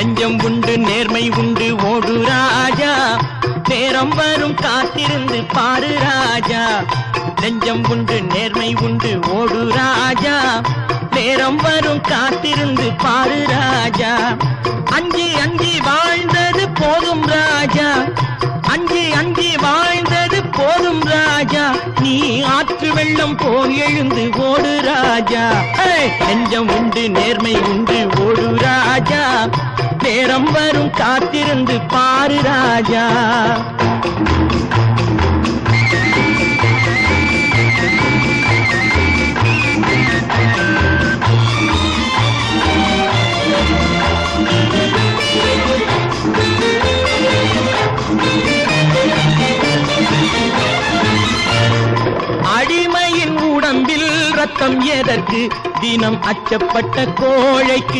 நெஞ்சம் உண்டு நேர்மை உண்டு ஓடு ராஜா, நேரம் வரும் காத்திருந்து பாரு ராஜா. நெஞ்சம் உண்டு நேர்மை உண்டு ஓடு ராஜா, நேரம் வரும் காத்திருந்து பாரு ராஜா. அஞ்சி அஞ்சி வாழ்ந்தது போதும் ராஜா, அஞ்சி அஞ்சி வாழ்ந்தது போதும் ராஜா. நீ ஆற்று வெள்ளம் போல் எழுந்து ஓடு ராஜா. நெஞ்சம் உண்டு நேர்மை உண்டு ஓடு ராஜா, நேரம் வரும் காத்திருந்து பாரு ராஜா. அடிமையின் உடம்பில் ரத்தம் எதற்கு, தினம் அச்சப்பட்ட கோழைக்கு